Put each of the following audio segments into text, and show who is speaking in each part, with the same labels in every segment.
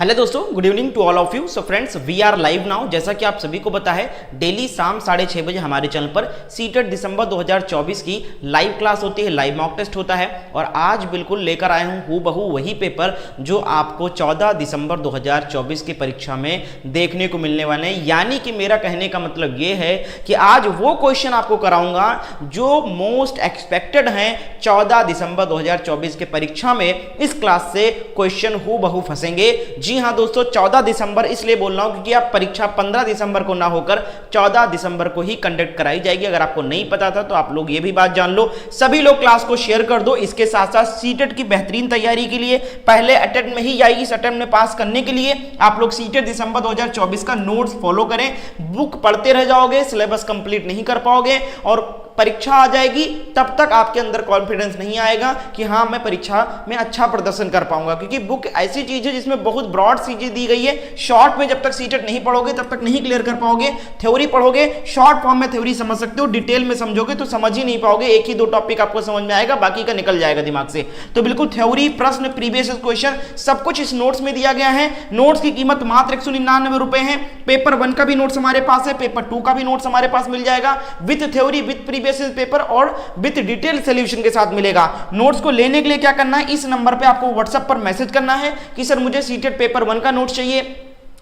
Speaker 1: Hello दोस्तों, good evening to all of you. So friends, we are live now. जैसा कि आप सभी को पता है, डेली शाम 6:30 बजे हमारे चैनल पर सीटेट दिसंबर 2024 की लाइव क्लास होती है, लाइव मॉक टेस्ट होता है। और आज बिल्कुल लेकर आया हूँ हूबहू वही पेपर जो आपको 14 दिसंबर 2024 की परीक्षा में देखने को मिलने वाले हैं। यानी कि मेरा कहने का मतलब ये है कि आज वो क्वेश्चन आपको कराऊंगा जो मोस्ट एक्सपेक्टेड हैं 14 दिसंबर 2024 के परीक्षा में। इस क्लास से क्वेश्चन हूबहू फंसेंगे। जी हाँ दोस्तों, 14 दिसंबर इसलिए बोल रहा हूं क्योंकि आप परीक्षा 15 दिसंबर को ना होकर 14 दिसंबर को ही कंडक्ट कराई जाएगी। अगर आपको नहीं पता था तो आप लोग ये भी बात जान लो। सभी लोग क्लास को शेयर कर दो। इसके साथ साथ सीटेट की बेहतरीन तैयारी के लिए पहले अटेम्प्ट में ही जाएगी, इस अटेम्प्ट में पास करने के लिए आप लोग सीटेट दिसंबर 2024 का नोट्स फॉलो करें। बुक पढ़ते रह जाओगे, सिलेबस कंप्लीट नहीं कर पाओगे और परीक्षा आ जाएगी तब तक आपके अंदर कॉन्फिडेंस नहीं आएगा कि हाँ मैं परीक्षा में अच्छा प्रदर्शन कर पाऊंगा। क्योंकि बुक ऐसी चीज है जिसमें बहुत ब्रॉड चीजें दी गई है। शॉर्ट में जब तक सीटेट नहीं पढ़ोगे तब तक नहीं क्लियर कर पाओगे। थ्योरी पढ़ोगे, शॉर्ट फॉर्म में थ्योरी समझ सकते हो, डिटेल में समझोगे तो समझ ही नहीं पाओगे। एक ही दो टॉपिक आपको समझ में आएगा, बाकी का निकल जाएगा दिमाग से। तो बिल्कुल थ्योरी, प्रश्न, प्रीवियस क्वेश्चन सब कुछ इस नोट्स में दिया गया है। नोट्स की कीमत मात्र 199 रुपए है। पेपर 1 का भी नोट्स हमारे पास है, पेपर 2 का भी नोट्स हमारे पास मिल जाएगा with theory, with previous paper और विद डिटेल सॉल्यूशन के साथ मिलेगा। नोट्स को लेने के लिए क्या करना है, इस नंबर पे आपको व्हाट्सएप पर मैसेज करना है कि सर मुझे सीटेट पेपर 1 का नोट्स चाहिए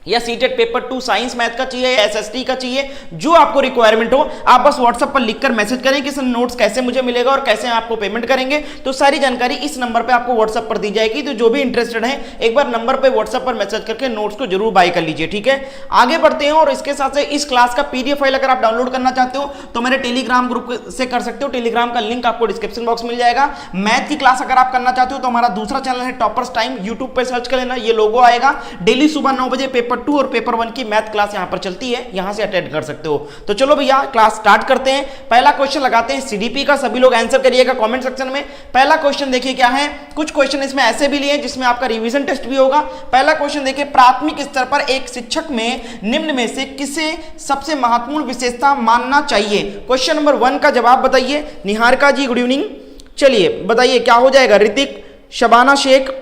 Speaker 1: या सीटेट पेपर 2 साइंस मैथ का चाहिए या एसएसटी का चाहिए, जो आपको रिक्वायरमेंट हो आप बस व्हाट्सएप पर लिखकर मैसेज करें कि सर नोट्स कैसे मुझे मिलेगा और कैसे आपको पेमेंट करेंगे। तो सारी जानकारी इस नंबर पे आपको व्हाट्सएप पर दी जाएगी। तो जो भी इंटरेस्टेड है एक बार नंबर पे व्हाट्सएप पर मैसेज करके नोट्स को जरूर बाय कर लीजिए, ठीक है। आगे बढ़ते हैं और इसके साथ इस क्लास का पीडीएफ फाइल अगर आप डाउनलोड करना चाहते हो तो मेरे टेलीग्राम ग्रुप से कर सकते हो। टेलीग्राम का लिंक आपको डिस्क्रिप्शन बॉक्स मिल जाएगा। मैथ की क्लास अगर आप करना चाहते हो तो हमारा दूसरा चैनल है टॉपर्स टाइम, यूट्यूब पे सर्च कर लेना, ये लोगो आएगा। डेली सुबह 9 बजे पेपर 2 और पेपर 1 की मैथ क्लास यहां पर चलती है, यहां से अटेंड कर सकते हो। तो चलो भैया क्लास स्टार्ट करते हैं। पहला क्वेश्चन लगाते हैं सीडीपी का, सभी लोग आंसर करिएगा कमेंट सेक्शन में। पहला क्वेश्चन देखिए क्या है। कुछ क्वेश्चन इसमें ऐसे भी लिए जिसमें आपका रिवीजन टेस्ट भी होगा। पहला क्वेश्चन देखिए, प्राथमिक स्तर पर एक शिक्षक में निम्न में से किसे सबसे महत्वपूर्ण विशेषता मानना चाहिए। क्वेश्चन नंबर 1 का जवाब बताइए। निहारिका जी गुड इवनिंग, चलिए बताइए क्या हो जाएगा। ऋतिक, शबाना शेख,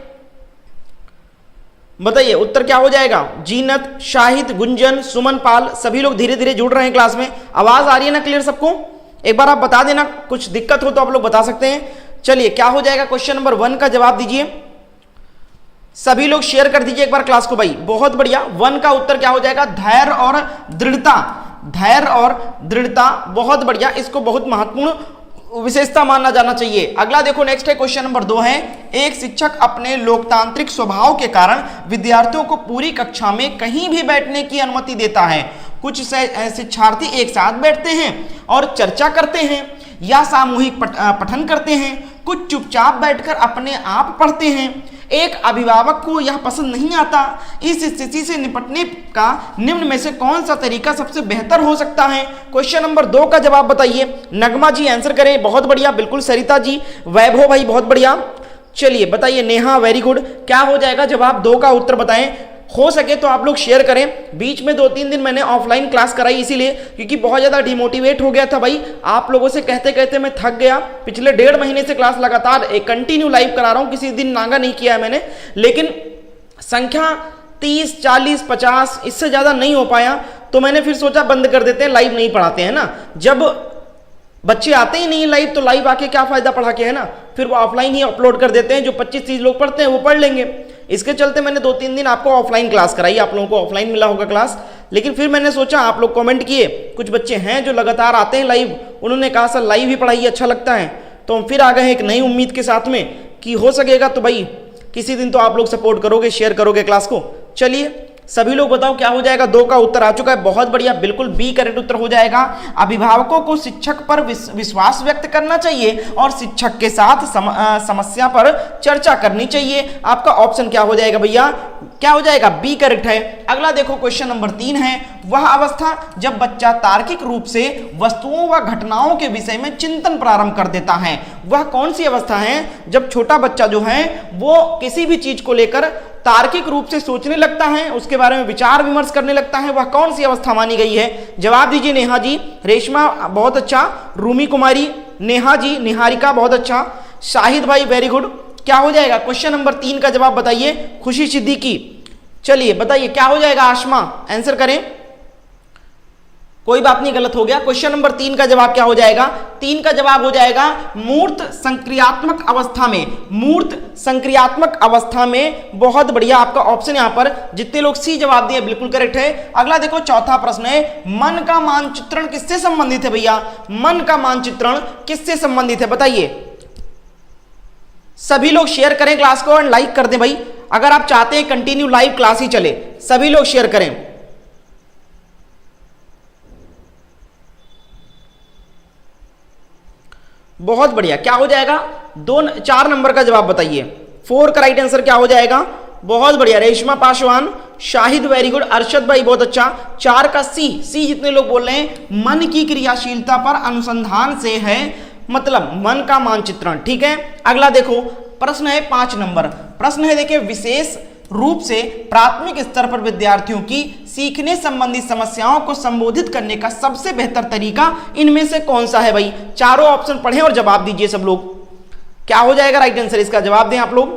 Speaker 1: बताइए उत्तर क्या हो जाएगा। जीनत, शाहिद, गुंजन, सुमन पाल, सभी लोग धीरे धीरे जुड़ रहे हैं क्लास में। आवाज आ रही है ना क्लियर सबको? एक बार आप बता देना, कुछ दिक्कत हो तो आप लोग बता सकते हैं। चलिए क्या हो जाएगा, क्वेश्चन नंबर 1 का जवाब दीजिए। सभी लोग शेयर कर दीजिए एक बार क्लास को भाई, बहुत बढ़िया। 1 का उत्तर क्या हो जाएगा, धैर्य और दृढ़ता। धैर्य और दृढ़ता, बहुत बढ़िया, इसको बहुत महत्वपूर्ण विशेषता माना जाना चाहिए। अगला देखो, नेक्स्ट है क्वेश्चन नंबर 2 है, एक शिक्षक अपने लोकतांत्रिक स्वभाव के कारण विद्यार्थियों को पूरी कक्षा में कहीं भी बैठने की अनुमति देता है। कुछ शिक्षार्थी एक साथ बैठते हैं और चर्चा करते हैं या सामूहिक पठन करते हैं, कुछ चुपचाप बैठकर अपने आप पढ़ते हैं। एक अभिभावक को यह पसंद नहीं आता। इस स्थिति से निपटने का निम्न में से कौन सा तरीका सबसे बेहतर हो सकता है। क्वेश्चन नंबर 2 का जवाब बताइए। नगमा जी आंसर करें, बहुत बढ़िया, बिल्कुल। सरिता जी, वैभव भाई बहुत बढ़िया। चलिए बताइए, नेहा वेरी गुड। क्या हो जाएगा जवाब, 2 का उत्तर बताएं। हो सके तो आप लोग शेयर करें। बीच में 2-3 दिन मैंने ऑफलाइन क्लास कराई इसीलिए क्योंकि बहुत ज़्यादा डिमोटिवेट हो गया था भाई। आप लोगों से कहते कहते मैं थक गया। पिछले 1.5 महीने से क्लास लगातार कंटिन्यू लाइव करा रहा हूँ, किसी दिन नागा नहीं किया है मैंने। लेकिन संख्या 30, 40, 50 इससे ज़्यादा नहीं हो पाया तो मैंने फिर सोचा बंद कर देते हैं, लाइव नहीं पढ़ाते हैं ना। जब बच्चे आते ही नहीं लाइव तो लाइव आके क्या फायदा पढ़ा के, है ना। फिर वो ऑफलाइन ही अपलोड कर देते हैं, जो 25-30 लोग पढ़ते हैं वो पढ़ लेंगे। इसके चलते मैंने 2-3 दिन आपको ऑफलाइन क्लास कराई। आप लोगों को ऑफलाइन मिला होगा क्लास, लेकिन फिर मैंने सोचा आप लोग कमेंट किए, कुछ बच्चे हैं जो लगातार आते हैं लाइव, उन्होंने कहा सर लाइव ही पढ़ाइए अच्छा लगता है। तो हम फिर आ गए एक नई उम्मीद के साथ में कि हो सकेगा तो भाई किसी दिन तो आप लोग सपोर्ट करोगे, शेयर करोगे क्लास को। चलिए सभी लोग बताओ क्या हो जाएगा। 2 का उत्तर आ चुका है, बहुत बढ़िया, बिल्कुल बी करेक्ट उत्तर हो जाएगा। अभिभावकों को शिक्षक पर विश्वास व्यक्त करना चाहिए और शिक्षक के साथ समस्या पर चर्चा करनी चाहिए। आपका ऑप्शन क्या हो जाएगा भैया, क्या हो जाएगा, बी करेक्ट है। अगला देखो, क्वेश्चन नंबर 3 है, वह अवस्था जब बच्चा तार्किक रूप से वस्तुओं व घटनाओं के विषय में चिंतन प्रारंभ कर देता है। वह कौन सी अवस्था है जब छोटा बच्चा जो है वो किसी भी चीज को लेकर तार्किक रूप से सोचने लगता है, उसके बारे में विचार विमर्श करने लगता है। वह कौन सी अवस्था मानी गई है। जवाब दीजिए नेहा जी, रेशमा बहुत अच्छा, रूमी कुमारी, नेहा जी, निहारिका बहुत अच्छा, शाहिद भाई वेरी गुड। क्या हो जाएगा, क्वेश्चन नंबर 3 का जवाब बताइए। खुशी सिद्दीकी, चलिए बताइए क्या हो जाएगा आशमा, आंसर करें। कोई बात नहीं, गलत हो गया। क्वेश्चन नंबर 3 का जवाब क्या हो जाएगा? 3 का जवाब हो जाएगा मूर्त संक्रियात्मक अवस्था में। मूर्त संक्रियात्मक अवस्था में, बहुत बढ़िया आपका ऑप्शन यहां पर जितने लोग सी जवाब दिए बिल्कुल करेक्ट है। अगला देखो चौथा प्रश्न है, मन का मानचित्रण किससे संबंधित है भैया? मन का मानचित्रण किससे संबंधित है बताइए। सभी लोग शेयर करें क्लास को और लाइक कर दें भाई, अगर आप चाहते हैं कंटिन्यू लाइव क्लास ही चले, सभी लोग शेयर करें। बहुत बढ़िया, क्या हो जाएगा? 4 नंबर का जवाब बताइए। 4 का राइट आंसर क्या हो जाएगा? बहुत बढ़िया, रेशमा पासवान, शाहिद वेरी गुड, अरशद भाई बहुत अच्छा। 4 का सी जितने लोग बोल रहे हैं मन की क्रियाशीलता पर अनुसंधान से है, मतलब मन का मानचित्रण, ठीक है। अगला देखो प्रश्न है 5 नंबर, प्रश्न है देखिए, विशेष रूप से प्राथमिक स्तर पर विद्यार्थियों की सीखने संबंधी समस्याओं को संबोधित करने का सबसे बेहतर तरीका इनमें से कौन सा है भाई? चारों ऑप्शन पढ़ें और जवाब दीजिए सब लोग। क्या हो जाएगा राइट आंसर, इसका जवाब दें आप लोग।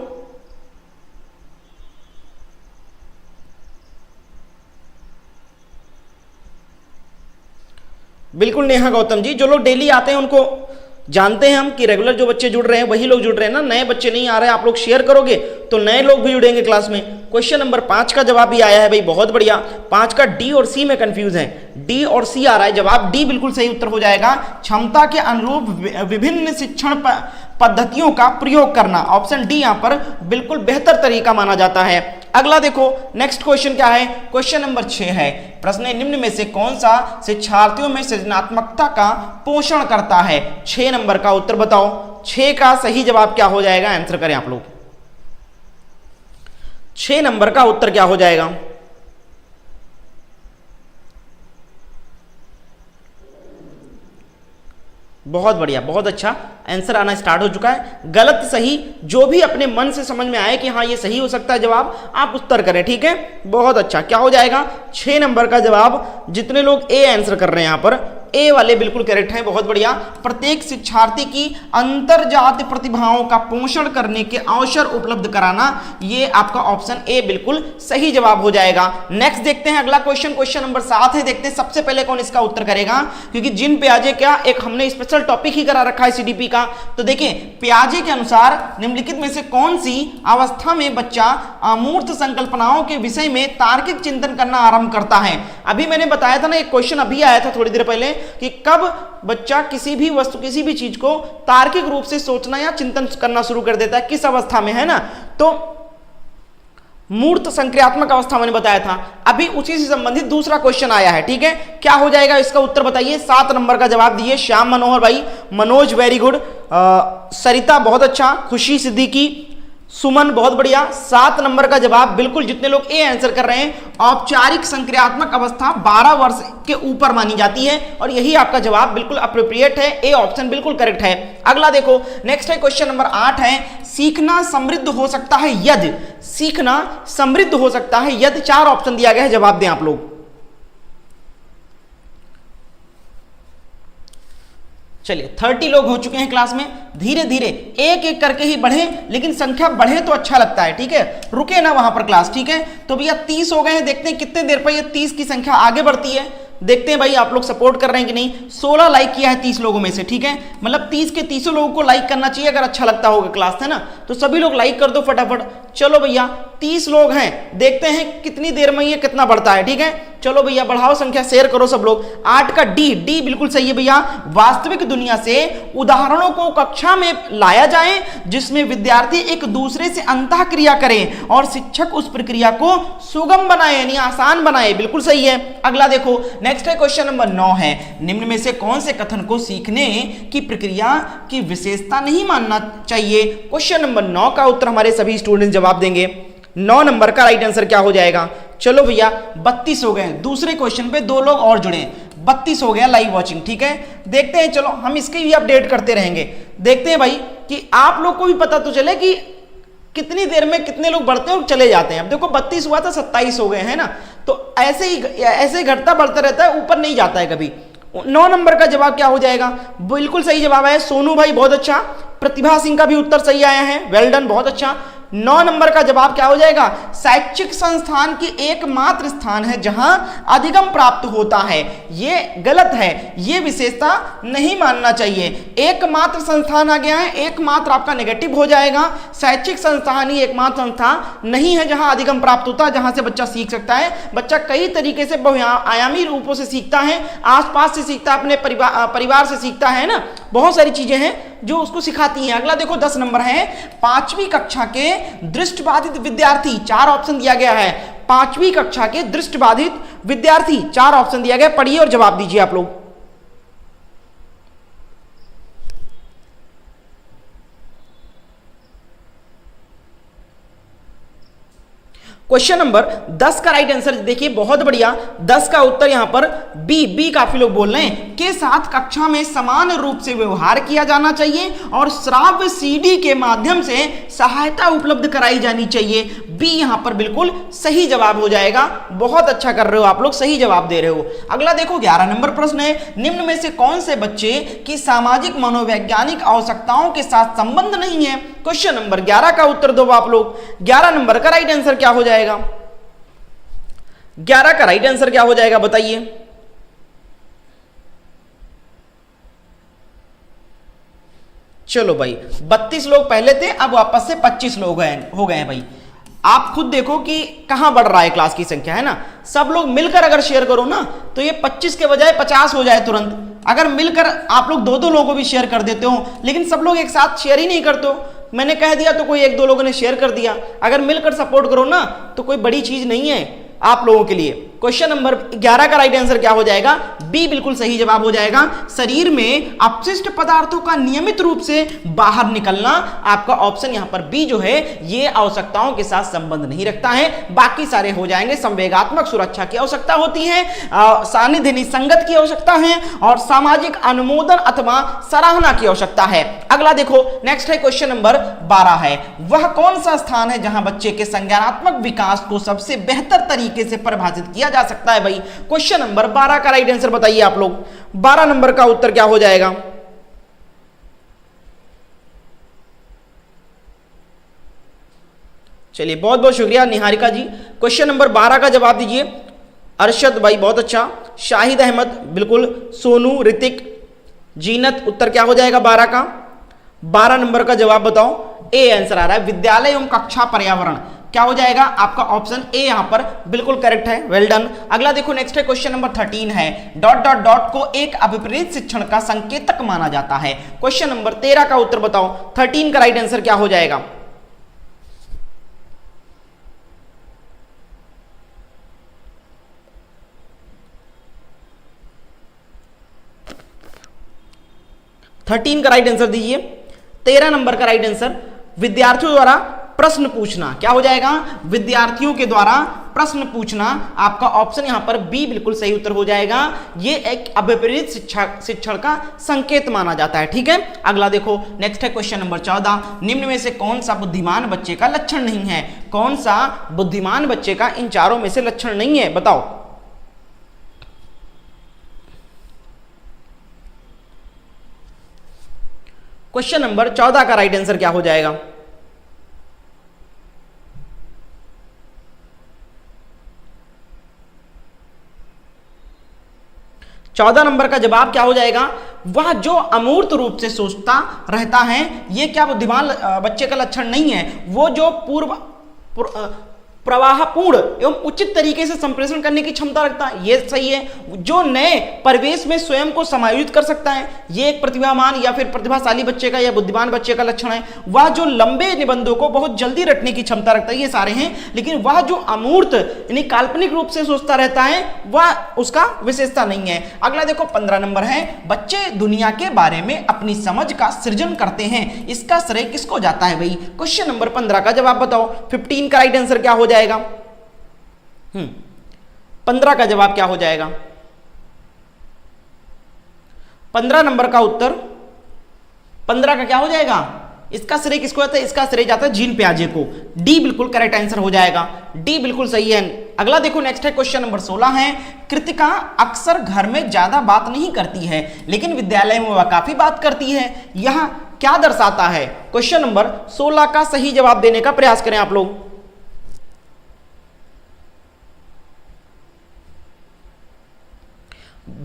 Speaker 1: बिल्कुल नेहा गौतम जी, जो लोग डेली आते हैं उनको जानते हैं हम कि रेगुलर जो बच्चे जुड़ रहे हैं वही लोग जुड़ रहे हैं ना, नए बच्चे नहीं आ रहे हैं। आप लोग शेयर करोगे तो नए लोग भी जुड़ेंगे क्लास में। क्वेश्चन नंबर 5 का जवाब भी आया है भाई, बहुत बढ़िया। 5 का डी और सी में कंफ्यूज है, डी और सी आ रहा है, जवाब डी बिल्कुल सही उत्तर हो जाएगा। क्षमता के अनुरूप विभिन्न शिक्षण पद्धतियों का प्रयोग करना, ऑप्शन डी यहां पर बिल्कुल बेहतर तरीका माना जाता है। अगला देखो नेक्स्ट क्वेश्चन क्या है, क्वेश्चन नंबर 6 है, प्रश्न है निम्न में से कौन सा शिक्षार्थियों में सृजनात्मकता का पोषण करता है? 6 नंबर का उत्तर बताओ। 6 का सही जवाब क्या हो जाएगा, आंसर करें आप लोग। 6 नंबर का उत्तर क्या हो जाएगा? बहुत बढ़िया, बहुत अच्छा, आंसर आना स्टार्ट हो चुका है। गलत सही जो भी अपने मन से समझ में आए कि हाँ ये सही हो सकता है जवाब, आप उत्तर करें, ठीक है। बहुत अच्छा, क्या हो जाएगा? 6 नंबर का जवाब, जितने लोग ए आंसर कर रहे हैं यहां पर, ए वाले बिल्कुल करेक्ट हैं, बहुत बढ़िया। प्रत्येक शिक्षार्थी की अंतरजातीय प्रतिभाओं का पोषण करने के अवसर उपलब्ध कराना, ये आपका ऑप्शन ए बिल्कुल सही जवाब हो जाएगा। नेक्स्ट देखते हैं अगला क्वेश्चन, क्वेश्चन नंबर 7 है, देखते हैं सबसे पहले कौन इसका उत्तर करेगा, क्योंकि जिन प्याजे क्या एक हमने स्पेशल टॉपिक ही करा रखा है सीडीपी का। तो देखिए प्याजे के अनुसार निम्नलिखित में से कौन सी अवस्था में बच्चा अमूर्त संकल्पनाओं के विषय में तार्किक चिंतन करना आरंभ करता है? अभी मैंने बताया था ना, एक क्वेश्चन अभी आया था थोड़ी देर पहले कि कब बच्चा किसी भी वस्तु किसी भी चीज को तार्किक रूप से सोचना या चिंतन करना शुरू कर देता है, किस अवस्था में, है ना। तो मूर्त संक्रियात्मक अवस्था मैंने बताया था। अभी उसी से संबंधित दूसरा क्वेश्चन आया है, ठीक है। क्या हो जाएगा इसका उत्तर बताइए। 7 नंबर का जवाब दिए श्याम मनोहर भाई, मनोज वेरी गुड, सरिता बहुत अच्छा, खुशी सिद्दीकी, सुमन बहुत बढ़िया। 7 नंबर का जवाब बिल्कुल जितने लोग ए आंसर कर रहे हैं, औपचारिक संक्रियात्मक अवस्था 12 वर्ष के ऊपर मानी जाती है, और यही आपका जवाब बिल्कुल अप्रोप्रिएट है, ए ऑप्शन बिल्कुल करेक्ट है। अगला देखो नेक्स्ट है क्वेश्चन नंबर 8 है, सीखना समृद्ध हो सकता है यदि, सीखना समृद्ध हो सकता है यदि, 4 ऑप्शन दिया गया है, जवाब दें आप लोग। चलिए 30 लोग हो चुके हैं क्लास में, धीरे धीरे एक एक करके ही बढ़े, लेकिन संख्या बढ़े तो अच्छा लगता है, ठीक है, रुके ना वहां पर क्लास, ठीक है। तो भैया 30 हो गए हैं, देखते हैं कितने देर पर ये 30 की संख्या आगे बढ़ती है, देखते हैं भाई आप लोग सपोर्ट कर रहे हैं कि नहीं। 16 लाइक किया है 30 लोगों में से, ठीक है, मतलब 30 के 30 लोगों को लाइक करना चाहिए अगर अच्छा लगता होगा क्लास, है ना। तो सभी लोग लाइक कर दो फटाफट। चलो भैया 30 लोग हैं, देखते हैं कितनी देर में ये कितना बढ़ता है, ठीक है। चलो भैया बढ़ाओ संख्या, शेयर करो सब लोग। 8 का डी, डी बिल्कुल सही है भैया, वास्तविक दुनिया से उदाहरणों को कक्षा में लाया जाए जिसमें विद्यार्थी एक दूसरे से अंतः क्रिया करें और शिक्षक उस प्रक्रिया को सुगम बनाए यानी आसान बनाए, बिल्कुल सही है। अगला देखो नेक्स्ट है क्वेश्चन नंबर 9 है, निम्न में से कौन से कथन को सीखने की प्रक्रिया की विशेषता नहीं मानना चाहिए? क्वेश्चन नंबर 9 का उत्तर हमारे सभी स्टूडेंट जवाब देंगे। 9 नंबर का राइट आंसर क्या हो जाएगा? चलो भैया 32 हो गए, दूसरे क्वेश्चन पे 2 लोग और जुड़े, 32 हो गया लाइव वॉचिंग, ठीक है। देखते हैं, चलो हम इसकी भी अपडेट करते रहेंगे, देखते हैं भाई कि आप लोग को भी पता तो चले कि कितनी देर में कितने लोग बढ़ते हैं और चले जाते हैं। अब देखो 32 हुआ था, 27 हो गए, है ना। तो ऐसे घटता बढ़ता रहता है, ऊपर नहीं जाता है कभी। 9 नंबर का जवाब क्या हो जाएगा? बिल्कुल सही जवाब है सोनू भाई, बहुत अच्छा। प्रतिभा सिंह का भी उत्तर सही आया है, वेल डन, बहुत अच्छा। 9 नंबर का जवाब क्या हो जाएगा, शैक्षिक संस्थान की एकमात्र स्थान है जहां अधिगम प्राप्त होता है। ये गलत है, ये विशेषता नहीं मानना चाहिए। एकमात्र संस्थान आ गया है, एकमात्र आपका नेगेटिव हो जाएगा। शैक्षिक संस्थान ही एकमात्र संस्थान नहीं है जहां अधिगम प्राप्त होता है, जहां से बच्चा सीख सकता है। बच्चा कई तरीके से बहुआयामी रूपों से सीखता है, आसपास से सीखता है, अपने परिवार से सीखता है ना, बहुत सारी चीजें हैं जो उसको सिखाती हैं। अगला देखो 10 नंबर है, 5वीं कक्षा के दृष्टिबाधित विद्यार्थी, 4 ऑप्शन दिया गया है। 5वीं कक्षा के दृष्टिबाधित विद्यार्थी 4 ऑप्शन दिया गया, पढ़िए और जवाब दीजिए आप लोग। क्वेश्चन नंबर 10 का राइट आंसर देखिए, बहुत बढ़िया। 10 का उत्तर यहां पर बी काफी लोग बोल रहे हैं, के साथ कक्षा में समान रूप से व्यवहार किया जाना चाहिए और श्राव्य सीडी के माध्यम से सहायता उपलब्ध कराई जानी चाहिए। बी यहां पर बिल्कुल सही जवाब हो जाएगा। बहुत अच्छा कर रहे हो आप लोग, सही जवाब दे रहे हो। अगला देखो 11 नंबर प्रश्न है, निम्न में से कौन से बच्चे की सामाजिक मनोवैज्ञानिक आवश्यकताओं के साथ संबंध नहीं है। क्वेश्चन नंबर 11 का उत्तर दो आप लोग। 11 नंबर का राइट आंसर क्या हो जाएगा, 11 का राइट आंसर क्या हो जाएगा बताइए। चलो भाई, 32 लोग पहले थे, अब वापस से 25 लोग हो गए हैं भाई। आप खुद देखो कि कहां बढ़ रहा है क्लास की संख्या, है ना। सब लोग मिलकर अगर शेयर करो ना तो ये 25 के बजाय 50 हो जाए तुरंत। अगर मिलकर आप लोग 2-2 लोगों को भी शेयर कर देते हो, लेकिन सब लोग एक साथ शेयर ही नहीं करते हो। मैंने कह दिया तो कोई 1-2 लोगों ने शेयर कर दिया। अगर मिलकर सपोर्ट करो ना तो कोई बड़ी चीज नहीं है आप लोगों के लिए। क्वेश्चन नंबर 11 का राइट आंसर क्या हो जाएगा, बी बिल्कुल सही जवाब हो जाएगा। शरीर में अपशिष्ट पदार्थों का नियमित रूप से बाहर निकलना, आपका ऑप्शन यहां पर बी जो है ये आवश्यकताओं के साथ संबंध नहीं रखता है। बाकी सारे हो जाएंगे। संवेगात्मक सुरक्षा की आवश्यकता होती है, सानिध्य निसंगत की आवश्यकता है और सामाजिक अनुमोदन अथवा सराहना की आवश्यकता है। अगला देखो नेक्स्ट है क्वेश्चन नंबर 12 है, वह कौन सा स्थान है जहां बच्चे के संज्ञानात्मक विकास को सबसे बेहतर तरीके से परिभाषित किया जा सकता है भाई। क्वेश्चन नंबर 12 का राइट आंसर बताइए आप लोग। 12 नंबर का उत्तर क्या हो जाएगा, चलिए बहुत बहुत शुक्रिया निहारिका जी। क्वेश्चन नंबर 12 का जवाब दीजिए। अरशद भाई बहुत अच्छा, शाहिद अहमद बिल्कुल, सोनू, ऋतिक, जीनत, उत्तर क्या हो जाएगा 12 का। 12 नंबर का जवाब बताओ। ए आंसर आ रहा है, विद्यालय एवं कक्षा पर्यावरण। क्या हो जाएगा आपका ऑप्शन ए यहां पर बिल्कुल करेक्ट है, वेल डन। अगला देखो नेक्स्ट है क्वेश्चन नंबर 13 है, डॉट डॉट डॉट को एक अभिप्रेत शिक्षण का संकेतक माना जाता है। क्वेश्चन नंबर 13 का उत्तर बताओ। 13 का राइट आंसर क्या हो जाएगा, का राइट आंसर दीजिए। 13 नंबर का राइट आंसर, विद्यार्थियों द्वारा प्रश्न पूछना। क्या हो जाएगा, विद्यार्थियों के द्वारा प्रश्न पूछना। आपका ऑप्शन यहां पर बी बिल्कुल सही उत्तर हो जाएगा। ये एक अभिप्रेत शिक्षण का संकेत माना जाता है। ठीक है, अगला देखो नेक्स्ट है क्वेश्चन नंबर 14, निम्न में से कौन सा बुद्धिमान बच्चे का लक्षण नहीं है। कौन सा बुद्धिमान बच्चे का इन चारों में से लक्षण नहीं है बताओ। क्वेश्चन नंबर 14 का राइट आंसर क्या हो जाएगा, 14 नंबर का जवाब क्या हो जाएगा, वह जो अमूर्त रूप से सोचता रहता है। ये क्या बुद्धिमान बच्चे का लक्षण नहीं है। वो जो प्रवाहपूर्ण एवं उचित तरीके से संप्रेषण करने की क्षमता रखता है, ये सही है। जो नए परिवेश में स्वयं को समायोजित कर सकता है, ये एक प्रतिभावान या फिर प्रतिभाशाली बच्चे का या बुद्धिमान बच्चे का लक्षण है। वह जो लंबे निबंधों को बहुत जल्दी रटने की क्षमता रखता है, ये सारे हैं। लेकिन वह जो अमूर्त यानी काल्पनिक रूप से सोचता रहता है, वह उसका विशेषता नहीं है। अगला देखो 15 नंबर है, बच्चे दुनिया के बारे में अपनी समझ का सृजन करते हैं, इसका श्रेय किसको जाता है भाई। क्वेश्चन नंबर 15 का जवाब बताओ। 15 का राइट आंसर क्या हो जाएगा, 15 का जवाब क्या हो जाएगा। 15 नंबर का उत्तर, 15 का क्या हो जाएगा, इसका श्रेय किसको जाता है, इसका श्रेय जाता है जीन पियाजे को। डी बिल्कुल करेक्ट आंसर हो जाएगा, डी बिल्कुल सही है। अगला देखो नेक्स्ट है क्वेश्चन नंबर 16 है, कृतिका अक्सर घर में ज्यादा बात नहीं करती है लेकिन विद्यालय में वह काफी बात करती है। यह क्या दर्शाता है? क्वेश्चन नंबर 16 का सही जवाब देने का प्रयास करें आप लोग।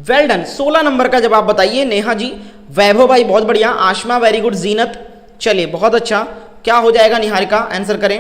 Speaker 1: वेल डन, 16 नंबर का जवाब बताइए। नेहा जी, वैभव भाई बहुत बढ़िया, आशमा वेरी गुड, जीनत चलिए बहुत अच्छा। क्या हो जाएगा निहारिका, आंसर करें।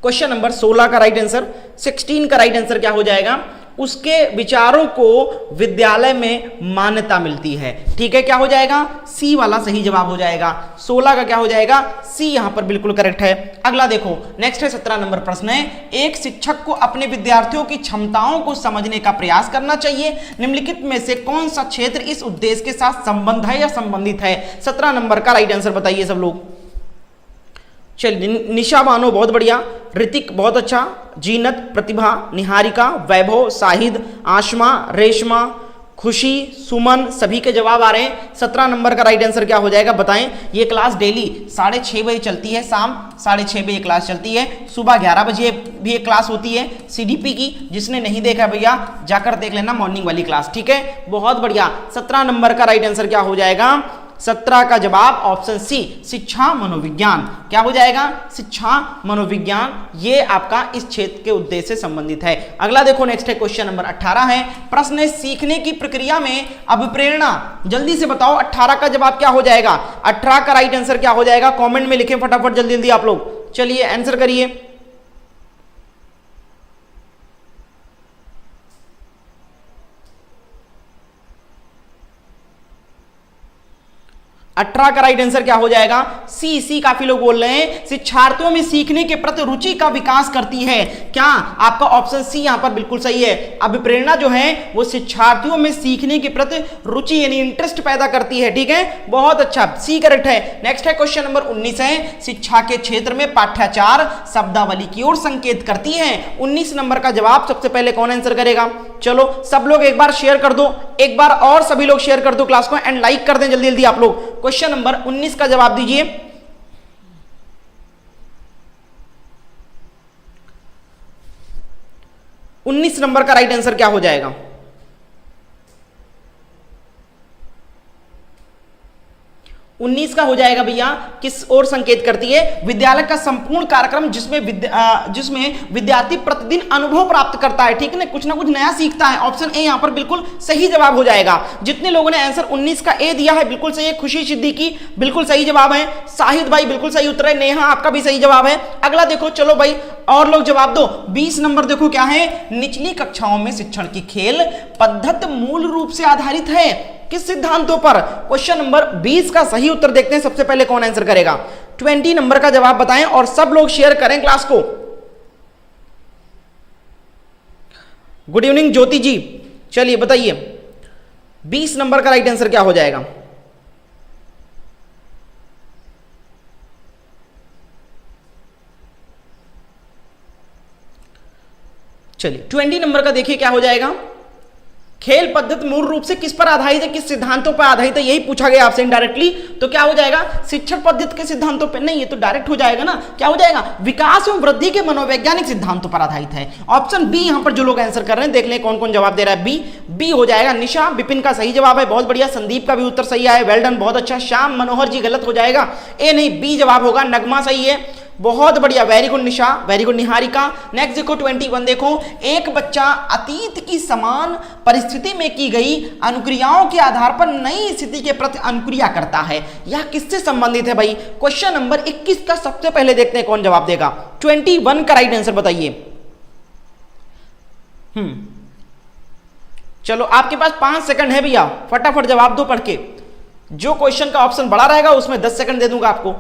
Speaker 1: क्वेश्चन नंबर 16 का राइट आंसर, 16 का राइट आंसर क्या हो जाएगा? उसके विचारों को विद्यालय में मान्यता मिलती है। ठीक है, क्या हो जाएगा? सी वाला सही जवाब हो जाएगा। 16 का क्या हो जाएगा? सी यहां पर बिल्कुल करेक्ट है। अगला देखो, नेक्स्ट है 17 नंबर प्रश्न है, एक शिक्षक को अपने विद्यार्थियों की क्षमताओं को समझने का प्रयास करना चाहिए। निम्नलिखित में से कौन सा क्षेत्र इस उद्देश्य के साथ संबंध है या संबंधित है? 17 नंबर का राइट आंसर बताइए सब लोग। चलिए, निशा बानो बहुत बढ़िया, ऋतिक बहुत अच्छा, जीनत, प्रतिभा, निहारिका, वैभव, शाहिद, आशमा, रेशमा, खुशी, सुमन, सभी के जवाब आ रहे हैं। 17 नंबर का राइट आंसर क्या हो जाएगा बताएं। ये क्लास डेली 6:30 बजे चलती है, शाम 6:30 बजे क्लास चलती है, सुबह 11 बजे भी एक क्लास होती है सीडीपी की। जिसने नहीं देखा भैया जाकर देख लेना मॉर्निंग वाली क्लास। ठीक है, बहुत बढ़िया। 17 नंबर का राइट आंसर क्या हो जाएगा? 17 का जवाब ऑप्शन सी, शिक्षा मनोविज्ञान। क्या हो जाएगा? शिक्षा मनोविज्ञान, ये आपका इस क्षेत्र के उद्देश्य से संबंधित है। अगला देखो, नेक्स्ट है क्वेश्चन नंबर 18 है, प्रश्न है सीखने की प्रक्रिया में अभिप्रेरणा। जल्दी से बताओ 18 का जवाब क्या हो जाएगा? 18 का राइट आंसर क्या हो जाएगा? कमेंट में लिखें फटाफट, जल्दी जल्दी आप लोग। चलिए आंसर करिए। 18 का राइट आंसर क्या हो जाएगा? सी। सी काफी लोग बोल रहे हैं शिक्षार्थियों में सीखने के प्रति रुचि का विकास करती है। क्या आपका ऑप्शन सी यहां पर बिल्कुल सही है। अभिप्रेरणा जो है वो शिक्षार्थियों में सीखने के प्रति रुचि यानी इंटरेस्ट पैदा करती है। ठीक है, बहुत अच्छा, सी करेक्ट है। नेक्स्ट है क्वेश्चन नंबर 19 है, शिक्षा के क्षेत्र में पाठ्याचार शब्दावली की ओर संकेत करती है। 19 नंबर का जवाब सबसे पहले कौन आंसर करेगा? चलो सब लोग एक बार शेयर कर दो, एक बार और सभी लोग शेयर कर दो क्लास को एंड लाइक कर दें जल्दी जल्दी आप लोग। क्वेश्चन नंबर 19 का जवाब दीजिए। 19 नंबर का राइट आंसर क्या हो जाएगा? उन्नीस का हो जाएगा भैया किस ओर संकेत करती है? विद्यालय का संपूर्ण कार्यक्रम जिसमें विद्यार्थी प्रतिदिन अनुभव प्राप्त करता है। ठीक है ना, कुछ ना कुछ नया सीखता है। ऑप्शन ए यहां पर बिल्कुल सही जवाब हो जाएगा। जितने लोगों ने आंसर 19 का ए दिया है बिल्कुल सही है। खुशी सिद्दीकी बिल्कुल सही जवाब है। शाहिद भाई बिल्कुल सही उत्तर है। नेहा आपका भी सही जवाब है। अगला देखो, चलो भाई और लोग जवाब दो। 20 नंबर देखो क्या है? निचली कक्षाओं में शिक्षण की खेल पद्धति मूल रूप से आधारित है किस सिद्धांतों पर? क्वेश्चन नंबर 20 का सही उत्तर देखते हैं, सबसे पहले कौन आंसर करेगा? 20 नंबर का जवाब बताएं और सब लोग शेयर करें क्लास को। गुड इवनिंग ज्योति जी, चलिए बताइए 20 नंबर का राइट आंसर क्या हो जाएगा? चलिए 20 नंबर का देखिए क्या हो जाएगा? खेल पद्धति मूल रूप से किस पर आधारित है, किस सिद्धांतों पर आधारित है, यही पूछा गया आपसे इनडायरेक्टली। तो क्या हो जाएगा? शिक्षण पद्धति के सिद्धांतों पर नहीं, ये तो डायरेक्ट हो जाएगा ना। क्या हो जाएगा? विकास एवं वृद्धि के मनोवैज्ञानिक सिद्धांतों पर आधारित है। ऑप्शन बी यहां पर जो लोग आंसर कर रहे हैं, देख लें कौन कौन जवाब दे रहा है। बी, बी हो जाएगा। निशा विपिन का सही जवाब है, बहुत बढ़िया। संदीप का भी उत्तर सही है, वेल डन, बहुत अच्छा। श्याम मनोहर जी गलत हो जाएगा, ए नहीं बी जवाब होगा। नगमा सही है, बहुत बढ़िया, वेरी गुड निशा, वेरी गुड निहारिका। नेक्स्ट देखो 21 देखो, एक बच्चा अतीत की समान परिस्थिति में की गई अनुक्रियाओं के आधार पर नई स्थिति के प्रति अनुक्रिया करता है। यह किससे संबंधित है भाई? क्वेश्चन नंबर 21 का सबसे पहले देखते हैं कौन जवाब देगा। 21 का राइट आंसर बताइए। चलो आपके पास 5 सेकंड है भैया, फटाफट जवाब दो पढ़ के। जो क्वेश्चन का ऑप्शन बड़ा रहेगा उसमें 10 सेकंड दे दूंगा आपको।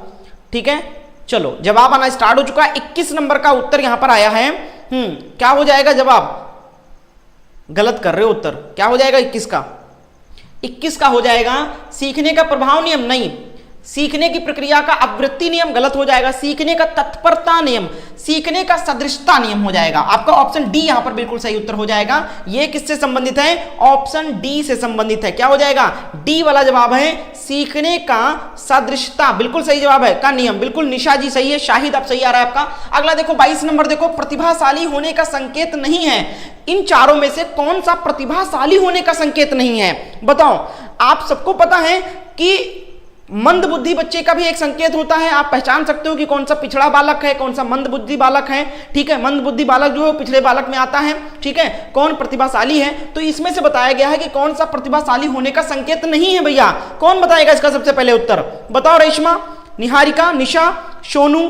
Speaker 1: ठीक है, चलो जवाब आना स्टार्ट हो चुका है। 21 नंबर का उत्तर यहां पर आया है। क्या हो जाएगा जवाब? गलत कर रहे हो उत्तर। क्या हो जाएगा 21 का? 21 का हो जाएगा सीखने का प्रभाव नियम नहीं, सीखने की प्रक्रिया का आवृत्ति नियम गलत हो जाएगा, सीखने का तत्परता नियम, सीखने का सदृशता नियम हो जाएगा। आपका ऑप्शन डी यहां पर बिल्कुल सही उत्तर हो जाएगा। यह किससे संबंधित है? ऑप्शन डी से संबंधित है। क्या हो जाएगा? डी वाला जवाब है सीखने का सदृशता, बिल्कुल सही जवाब है का नियम। बिल्कुल निशा जी सही है, शाहिद आप सही आ रहा है आपका। अगला देखो 22 नंबर देखो, प्रतिभाशाली होने का संकेत नहीं है। इन चारों में से कौन सा प्रतिभाशाली होने का संकेत नहीं है? बताओ। आप सबको पता है कि मंद बुद्धि बच्चे का भी एक संकेत होता है, आप पहचान सकते हो कि कौन सा पिछड़ा बालक है, कौन सा मंद बुद्धि बालक है। ठीक है, मंद बुद्धि बालक जो है पिछड़े बालक में आता है। ठीक है, कौन प्रतिभाशाली है? तो इसमें से बताया गया है कि कौन सा प्रतिभाशाली होने का संकेत नहीं है। भैया कौन बताएगा इसका सबसे पहले उत्तर? बताओ। रेशमा, निहारिका, निशा, सोनू,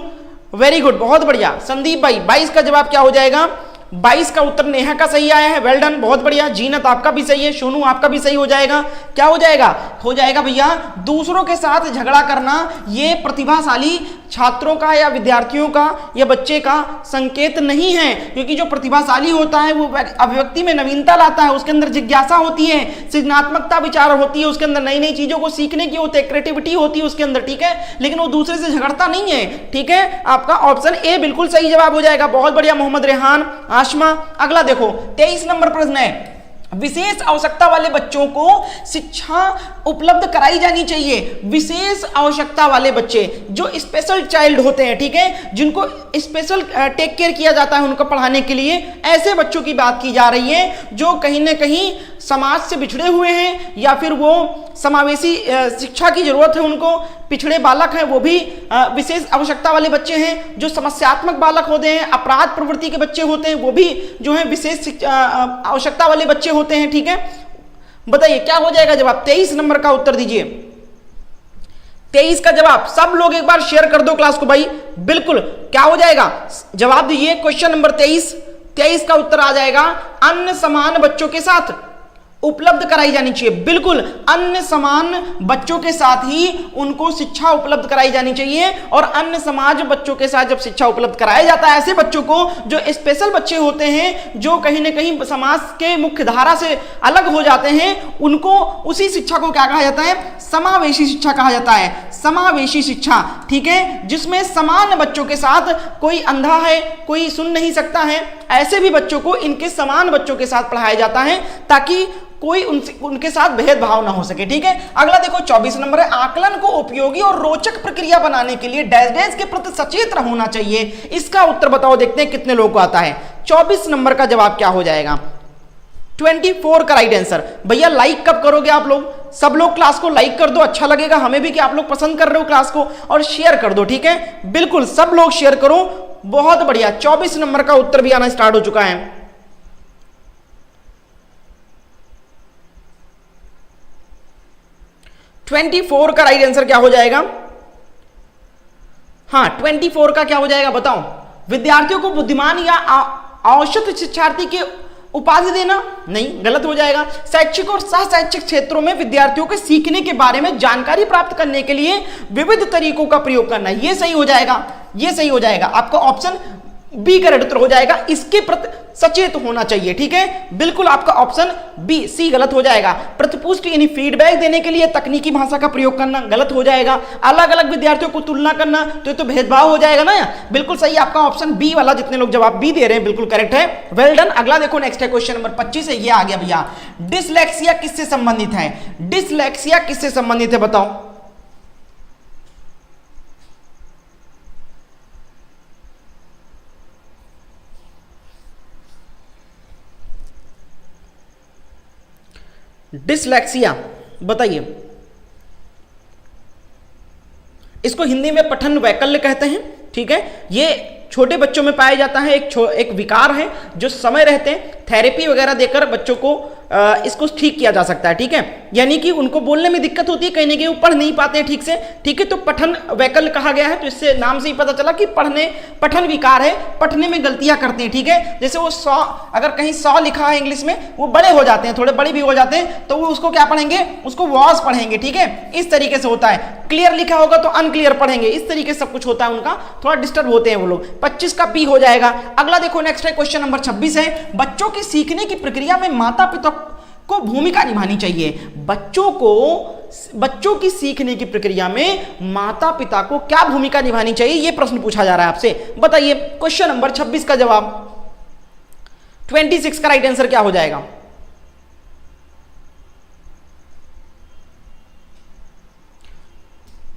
Speaker 1: वेरी गुड, बहुत बढ़िया। संदीप भाई 22 का जवाब क्या हो जाएगा? 22 का उत्तर नेहा का सही आया है, वेल डन, बहुत बढ़िया। जीनत आपका भी सही है, सोनू आपका भी सही हो जाएगा। क्या हो जाएगा? हो जाएगा भैया दूसरों के साथ झगड़ा करना ये प्रतिभाशाली छात्रों का या विद्यार्थियों का या बच्चे का संकेत नहीं है, क्योंकि जो प्रतिभाशाली होता है वो अभिव्यक्ति में नवीनता लाता है, उसके अंदर जिज्ञासा होती है, सृजनात्मकता विचार होती है, उसके अंदर नई नई चीजों को सीखने की होती है, क्रिएटिविटी होती है उसके अंदर। ठीक है, लेकिन वो दूसरे से झगड़ता नहीं है। ठीक है, आपका ऑप्शन ए बिल्कुल सही जवाब हो जाएगा। बहुत बढ़िया मोहम्मद रेहान, आशमा। अगला देखो 23 नंबर प्रश्न है, विशेष आवश्यकता वाले बच्चों को शिक्षा उपलब्ध कराई जानी चाहिए। विशेष आवश्यकता वाले बच्चे जो स्पेशल चाइल्ड होते हैं, ठीक है, जिनको स्पेशल टेक केयर किया जाता है उनको पढ़ाने के लिए, ऐसे बच्चों की बात की जा रही है जो कहीं ना कहीं समाज से बिछड़े हुए हैं या फिर वो समावेशी शिक्षा की जरूरत है उनको, पिछड़े बालक हैं, वो भी विशेष आवश्यकता वाले बच्चे हैं। जो समस्यात्मक बालक होते हैं, अपराध प्रवृत्ति के बच्चे होते हैं, वो भी जो है विशेष आवश्यकता वाले बच्चे होते हैं। ठीक है, बताइए क्या हो जाएगा जवाब? 23 नंबर का उत्तर दीजिए। 23 का जवाब सब लोग एक बार शेयर कर दो क्लास को भाई। बिल्कुल, क्या हो जाएगा? जवाब दीजिए क्वेश्चन नंबर 23। 23 का उत्तर आ जाएगा अन्य समान बच्चों के साथ उपलब्ध कराई जानी चाहिए। बिल्कुल, अन्य समान बच्चों के साथ ही उनको शिक्षा उपलब्ध कराई जानी चाहिए। और अन्य समाज बच्चों के साथ जब शिक्षा उपलब्ध कराया जाता है, ऐसे बच्चों को जो स्पेशल बच्चे होते हैं, जो कहीं ना कहीं समाज के मुख्य धारा से अलग हो जाते हैं, उनको उसी शिक्षा को क्या कहा जाता है? समावेशी शिक्षा कहा जाता है। समावेशी शिक्षा, ठीक है, जिसमें समान बच्चों के साथ, कोई अंधा है, कोई सुन नहीं सकता है, ऐसे भी बच्चों को इनके समान बच्चों के साथ पढ़ाया जाता है ताकि कोई उनके साथ भेदभाव ना हो सके। ठीक है, अगला देखो 24 नंबर है, आकलन को उपयोगी और रोचक प्रक्रिया बनाने के लिए डैश डैश के प्रति सचेत होना चाहिए। इसका उत्तर बताओ, देखते हैं कितने लोगों को आता है। 24 नंबर का जवाब क्या हो जाएगा? 24 का राइट आंसर। भैया लाइक कब करोगे आप लोग? सब लोग क्लास को लाइक कर दो, अच्छा लगेगा हमें भी कि आप लोग पसंद कर रहे हो क्लास को, और शेयर कर दो। ठीक है, बिल्कुल सब लोग शेयर करो, बहुत बढ़िया। 24 नंबर का उत्तर भी आना स्टार्ट हो चुका है। 24 का राइट आंसर क्या हो जाएगा? हाँ, 24 का क्या हो जाएगा बताओ? विद्यार्थियों को बुद्धिमान या औसत शिक्षार्थी के उपाधि देना? नहीं, गलत हो जाएगा। शैक्षिक और सह शैक्षिक क्षेत्रों में विद्यार्थियों के सीखने के बारे में जानकारी प्राप्त करने के लिए विविध तरीकों का प्रयोग करना, यह सही हो जाएगा। यह सही हो जाएगा, आपका ऑप्शन बी करेक्ट उत्तर हो जाएगा। इसके प्रति सचेत होना चाहिए। ठीक है, बिल्कुल आपका ऑप्शन बी, सी गलत हो जाएगा। प्रतिपुष्टि यानी फीडबैक देने के लिए तकनीकी भाषा का प्रयोग करना, गलत हो जाएगा। अलग अलग विद्यार्थियों को तुलना करना, तो ये तो भेदभाव हो जाएगा ना। बिल्कुल सही, आपका ऑप्शन बी वाला, जितने लोग जवाब बी दे रहे हैं बिल्कुल करेक्ट है, वेल डन। अगला देखो नेक्स्ट है क्वेश्चन नंबर 25 है, ये आ गया भैया। डिसलेक्सिया किससे संबंधित है? डिसलेक्सिया किससे संबंधित है बताओ? डिसलेक्सिया बताइए। इसको हिंदी में पठन वैकल्य कहते हैं। ठीक है, ये छोटे बच्चों में पाया जाता है, एक विकार है जो समय रहते थेरेपी वगैरह देकर बच्चों को इसको ठीक किया जा सकता है। ठीक है, यानी कि उनको बोलने में दिक्कत होती है, कहीं ना कहीं वो पढ़ नहीं पाते हैं ठीक से। ठीक है, तो पठन वैकल्य कहा गया है, तो इससे नाम से ही पता चला कि पठन विकार है, पढ़ने में गलतियां करते हैं। ठीक है, जैसे वो 100, अगर कहीं 100 लिखा है इंग्लिश में, वो बड़े हो जाते हैं, थोड़े बड़े भी हो जाते हैं, तो वो उसको क्या पढ़ेंगे? उसको वॉज पढ़ेंगे। ठीक है, इस तरीके से होता है। क्लियर लिखा होगा तो अनक्लियर पढ़ेंगे, इस तरीके से सब कुछ होता है उनका, थोड़ा डिस्टर्ब होते हैं वो लोग। 25 का बी हो जाएगा। अगला देखो नेक्स्ट है क्वेश्चन नंबर 26 है, बच्चों की सीखने की प्रक्रिया में माता पिता को भूमिका निभानी चाहिए। बच्चों को बच्चों की सीखने की प्रक्रिया में माता पिता को क्या भूमिका निभानी चाहिए, यह प्रश्न पूछा जा रहा है आपसे। बताइए क्वेश्चन नंबर 26 का जवाब, 26 का राइट आंसर क्या हो जाएगा?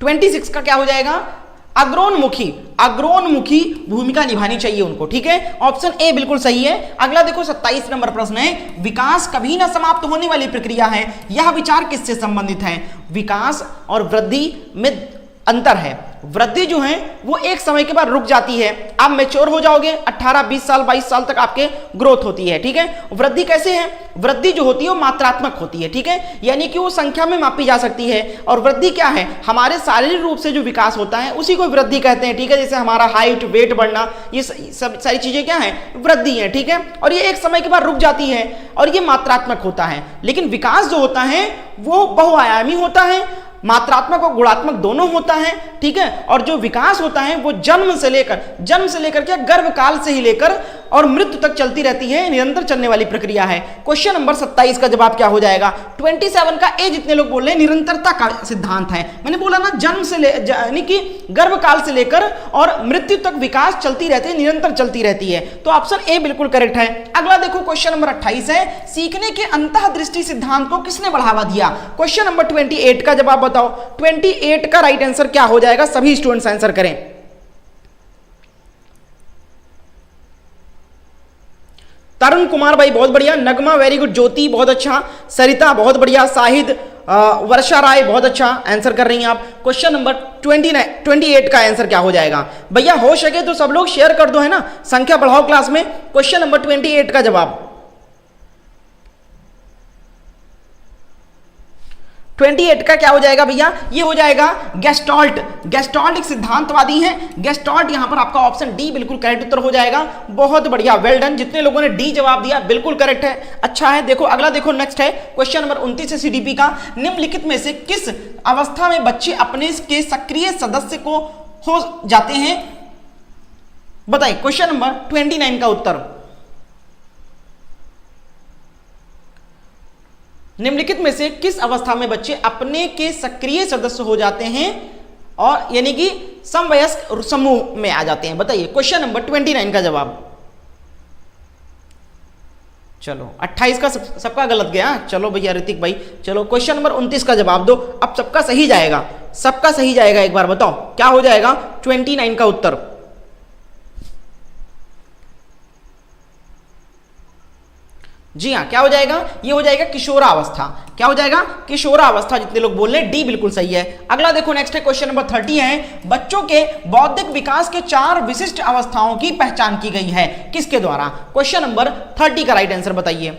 Speaker 1: 26 का क्या हो जाएगा? अग्रोन्मुखी भूमिका निभानी चाहिए उनको, ठीक है। ऑप्शन ए बिल्कुल सही है। अगला देखो 27 नंबर प्रश्न है, विकास कभी ना समाप्त होने वाली प्रक्रिया है, यह विचार किससे संबंधित है? विकास और वृद्धि में अंतर है। वृद्धि जो है वो एक समय के बाद रुक जाती है, आप मैच्योर हो जाओगे, 18, 20 साल, 22 साल तक आपके ग्रोथ होती है, ठीक है। वृद्धि कैसे है? वृद्धि जो होती है वो मात्रात्मक होती है, ठीक है, यानी कि वो संख्या में मापी जा सकती है। और वृद्धि क्या है? हमारे शारीरिक रूप से जो विकास होता है उसी को वृद्धि कहते हैं, ठीक है। जैसे हमारा हाइट, वेट बढ़ना, ये सब सारी चीजें क्या है? वृद्धि है, ठीक है। और ये एक समय के बाद रुक जाती है और ये मात्रात्मक होता है। लेकिन विकास जो होता है वो बहुआयामी होता है, मात्रात्मक और गुणात्मक दोनों होता है, ठीक है। और जो विकास होता है वो जन्म से लेकर क्या, गर्भकाल से ही लेकर और मृत्यु तक चलती रहती है, निरंतर चलने वाली प्रक्रिया है। क्वेश्चन नंबर 27 का जवाब क्या हो जाएगा? 27 का ए जितने लोग बोल रहे हैं निरंतरता का सिद्धांत है। मैंने बोला ना, जन्म से यानी कि गर्भकाल से लेकर और मृत्यु तक विकास चलती रहती है, निरंतर चलती रहती है। तो ऑप्शन ए बिल्कुल करेक्ट है। अगला देखो क्वेश्चन नंबर 28 है, सीखने के अंतःदृष्टि सिद्धांत को किसने बढ़ावा दिया? क्वेश्चन नंबर 28 का जवाब बताओ। 28 का राइट आंसर क्या हो जाएगा? सभी स्टूडेंट्स आंसर करें। तरुण कुमार भाई बहुत बढ़िया, नगमा वेरी गुड, ज्योति बहुत अच्छा, सरिता बहुत बढ़िया, शाहिद, वर्षा राय बहुत अच्छा आंसर कर रही हैं आप। क्वेश्चन नंबर 28 का आंसर क्या हो जाएगा? भैया हो सके तो सब लोग शेयर कर दो, है ना, संख्या बढ़ाओ क्लास में। क्वेश्चन नंबर 28 का जवाब 28 का क्या हो जाएगा भैया? ये हो जाएगा गेस्टॉल्ट। गेस्टॉल्ट एक सिद्धांतवादी है, गेस्टॉल्ट। यहां पर आपका ऑप्शन डी बिल्कुल करेक्ट उत्तर हो जाएगा। बहुत बढ़िया, वेल डन, जितने लोगों ने डी जवाब दिया बिल्कुल करेक्ट है, अच्छा है। देखो अगला देखो, नेक्स्ट है क्वेश्चन नंबर 29 है सीडीपी का, निम्नलिखित में से किस अवस्था में बच्चे अपने के सक्रिय सदस्य को हो जाते हैं? बताइए क्वेश्चन नंबर 29 का उत्तर। निम्नलिखित में से किस अवस्था में बच्चे अपने के सक्रिय सदस्य हो जाते हैं और यानी कि समवयस्क समूह में आ जाते हैं? बताइए क्वेश्चन नंबर 29 का जवाब। चलो 28 का सबका गलत गया, चलो भैया ऋतिक भाई, चलो क्वेश्चन नंबर 29 का जवाब दो। अब सबका सही जाएगा, सबका सही जाएगा, एक बार बताओ क्या हो जाएगा 29 का उत्तर? जी हाँ, क्या हो जाएगा? ये हो जाएगा किशोरावस्था। क्या हो जाएगा? किशोरावस्था, जितने लोग बोल रहे हैं डी बिल्कुल सही है। अगला देखो, नेक्स्ट है क्वेश्चन नंबर 30 है, बच्चों के बौद्धिक विकास के 4 विशिष्ट अवस्थाओं की पहचान की गई है, किसके द्वारा? क्वेश्चन नंबर 30 का राइट आंसर बताइए।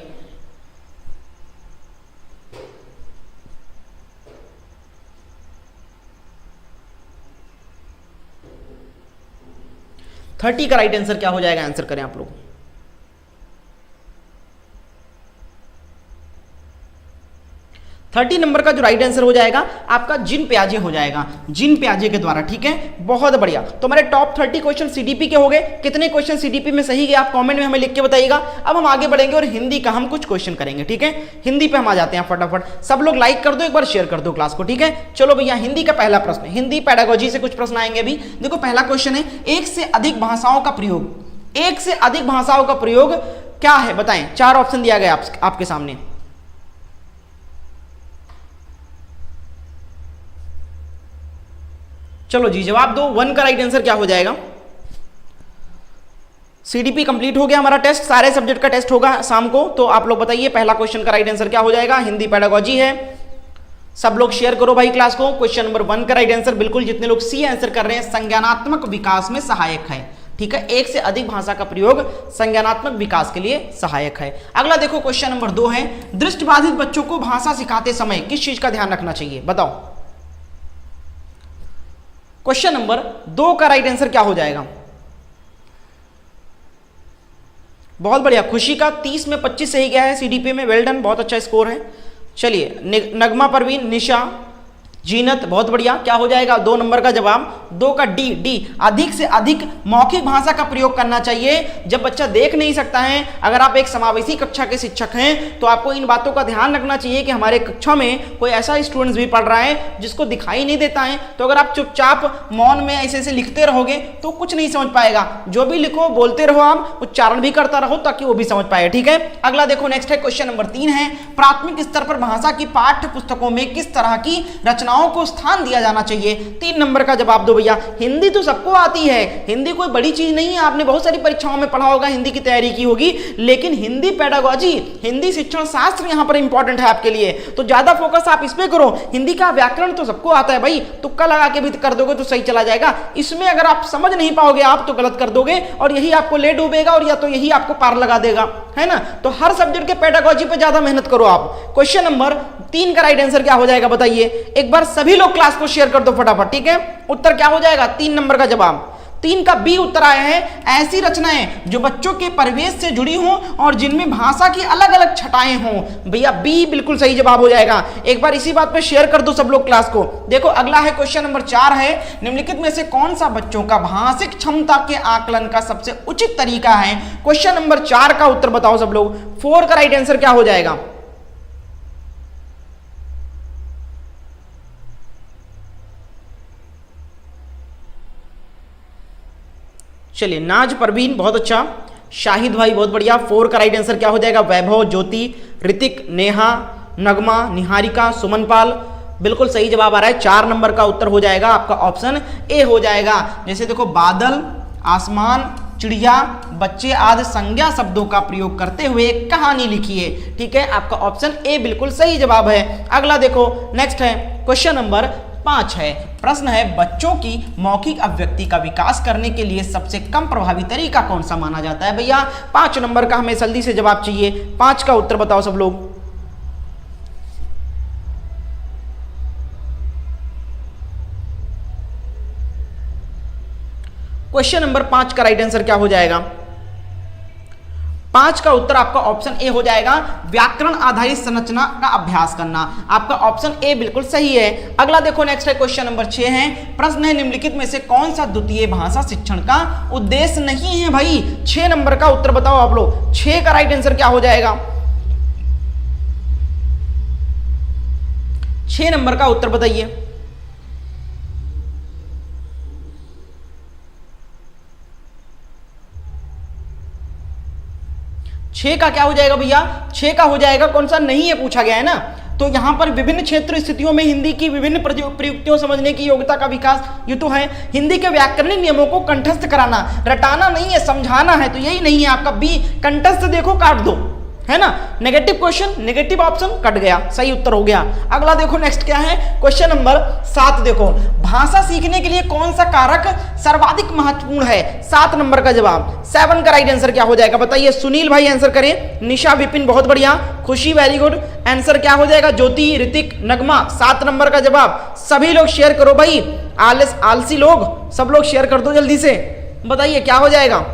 Speaker 1: थर्टी का राइट आंसर क्या हो जाएगा? आंसर करें आप लोग। 30 नंबर का जो राइट आंसर हो जाएगा आपका जिन प्याजे हो जाएगा, जिन प्याजे के द्वारा, ठीक है। बहुत बढ़िया, तो हमारे टॉप 30 क्वेश्चन सीडीपी के हो गए। कितने क्वेश्चन सीडीपी में सही गए आप कमेंट में हमें लिख के बताइएगा। अब हम आगे बढ़ेंगे और हिंदी का हम कुछ क्वेश्चन करेंगे, ठीक है। हिंदी पे हम आ जाते हैं फटाफट। सब लोग लाइक कर दो, एक बार शेयर कर दो क्लास को, ठीक है। चलो भैया, हिंदी का पहला प्रश्न, हिंदी पेडागोजी से कुछ प्रश्न आएंगे अभी। देखो पहला क्वेश्चन है, एक से अधिक भाषाओं का प्रयोग, एक से अधिक भाषाओं का प्रयोग क्या है? बताएं। 4 ऑप्शन दिया गया आपके सामने। चलो जी जवाब दो। 1 का राइट आंसर क्या हो जाएगा? सीडीपी कंप्लीट हो गया हमारा टेस्ट, सारे सब्जेक्ट का टेस्ट होगा शाम को, तो आप लोग बताइए पहला क्वेश्चन का राइट आंसर क्या हो जाएगा? हिंदी पेडागोजी है। सब लोग शेयर करो भाई क्लास को। क्वेश्चन नंबर 1 का राइट आंसर बिल्कुल जितने लोग सी आंसर कर रहे हैं, संज्ञानात्मक विकास में सहायक है, ठीक है। एक से अधिक भाषा का प्रयोग संज्ञानात्मक विकास के लिए सहायक है। अगला देखो क्वेश्चन नंबर 2 है, दृष्टिबाधित बच्चों को भाषा सिखाते समय किस चीज का ध्यान रखना चाहिए? बताओ। क्वेश्चन नंबर 2 का राइट आंसर क्या हो जाएगा? बहुत बढ़िया, खुशी का 30 में 25 सही गया है सीडीपी में, वेल डन, बहुत अच्छा स्कोर है। चलिए नगमा परवीन, निशा, जीनत, बहुत बढ़िया। क्या हो जाएगा 2 नंबर का जवाब? 2 का डी। अधिक से अधिक मौखिक भाषा का प्रयोग करना चाहिए। जब बच्चा देख नहीं सकता है, अगर आप एक समावेशी कक्षा के शिक्षक हैं तो आपको इन बातों का ध्यान रखना चाहिए कि हमारे कक्षा में कोई ऐसा स्टूडेंट्स भी पढ़ रहा है जिसको दिखाई नहीं देता है। तो अगर आप चुपचाप मौन में ऐसे ऐसे लिखते रहोगे तो कुछ नहीं समझ पाएगा। जो भी लिखो बोलते रहो, आप उच्चारण भी करता रहो ताकि वो भी समझ पाए। ठीक है, अगला देखो, नेक्स्ट है क्वेश्चन नंबर 3 है, प्राथमिक स्तर पर भाषा की पाठ्य पुस्तकों में किस तरह की रचनाओं को स्थान दिया जाना चाहिए? 3 नंबर का जवाब दो भैया। हिंदी तो सबको आती है, हिंदी कोई बड़ी चीज नहीं है, आपने बहुत सारी परीक्षाओं में पढ़ा होगा, हिंदी की तैयारी की होगी, लेकिन हिंदी पेडागोजी, हिंदी शिक्षण शास्त्र यहां पर इंपॉर्टेंट है आपके लिए, तो ज्यादा फोकस आप इस पे करो। हिंदी का व्याकरण तो सबको आता है भाई, तुक्का लगा के भी कर दोगे तो सही चला जाएगा। इसमें अगर आप समझ नहीं पाओगे आप तो गलत कर दोगे और यही आपको ले डूबेगा और या तो यही आपको पार लगा देगा, है ना। तो हर सब्जेक्ट के पेडागोजी पे ज्यादा मेहनत करो आप। क्वेश्चन नंबर 3 का राइट आंसर क्या हो जाएगा बताइए? एक बार सभी लोग क्लास को शेयर कर दो फटाफट। ठीक है, उत्तर क्या हो जाएगा? 3 नंबर का जवाब। 3 का बी उत्तर आया है, ऐसी रचनाएं जो बच्चों के परिवेश से जुड़ी हों और जिनमें भाषा की अलग अलग छटाएं हों। भैया बी बिल्कुल सही जवाब हो जाएगा। एक बार इसी बात पे शेयर कर दो सब लोग क्लास को। देखो अगला है क्वेश्चन नंबर 4 है, निम्नलिखित में से कौन सा बच्चों का भाषिक क्षमता के आकलन का सबसे उचित तरीका है? क्वेश्चन नंबर 4 का उत्तर बताओ सब लोग। 4 का राइट आंसर क्या हो जाएगा? चलिए, नाज परवीन बहुत अच्छा, शाहिद भाई बहुत बढ़िया। 4 का राइट आंसर क्या हो जाएगा? वैभव, ज्योति, ऋतिक, नेहा, नगमा, निहारिका, सुमनपाल, बिल्कुल सही जवाब आ रहा है। 4 नंबर का उत्तर हो जाएगा आपका ऑप्शन ए हो जाएगा। जैसे देखो, बादल, आसमान, चिड़िया, बच्चे आदि संज्ञा शब्दों का प्रयोग करते हुए एक कहानी लिखी है। ठीक है, आपका ऑप्शन ए बिल्कुल सही जवाब है। अगला देखो, नेक्स्ट है क्वेश्चन नंबर 5 है, प्रश्न है, बच्चों की मौखिक अभिव्यक्ति का विकास करने के लिए सबसे कम प्रभावी तरीका कौन सा माना जाता है? भैया 5 नंबर का हमें जल्दी से जवाब चाहिए। 5 का उत्तर बताओ सब लोग। क्वेश्चन नंबर 5 का राइट आंसर क्या हो जाएगा? 5 का उत्तर आपका ऑप्शन ए हो जाएगा, व्याकरण आधारित संरचना का अभ्यास करना। आपका ऑप्शन ए बिल्कुल सही है। अगला देखो, नेक्स्ट है क्वेश्चन नंबर 6 है, प्रश्न है, निम्नलिखित में से कौन सा द्वितीय भाषा शिक्षण का उद्देश्य नहीं है? भाई 6 नंबर का उत्तर बताओ आप लोग। 6 का राइट आंसर क्या हो जाएगा? 6 नंबर का उत्तर बताइए। छह का क्या हो जाएगा भैया? 6 का हो जाएगा, कौन सा नहीं है पूछा गया है ना। तो यहां पर विभिन्न क्षेत्र स्थितियों में हिंदी की विभिन्न प्रयुक्तियों समझने की योग्यता का विकास, ये तो है। हिंदी के व्याकरणिक नियमों को कंठस्थ कराना, रटाना नहीं है, समझाना है, तो यही नहीं है आपका बी। कंठस्थ देखो, काट दो, है ना। Negative question, negative option cut गया, सही उत्तर हो गया। अगला देखो, नेक्स्ट क्या है? क्वेश्चन नंबर 7 देखो, भाषा सीखने के लिए कौन सा कारक सर्वाधिक महत्वपूर्ण है? 7 नंबर का जवाब। 7 का राइट आंसर क्या हो जाएगा बताइए? सुनील भाई आंसर करें, निशा विपिन बहुत बढ़िया, खुशी वेरी गुड। आंसर क्या हो जाएगा? ज्योति, ऋतिक, नगमा। 7 नंबर का जवाब। सभी लोग शेयर करो भाई, आलसी लोग सब लोग शेयर कर दो जल्दी से, बताइए क्या हो जाएगा?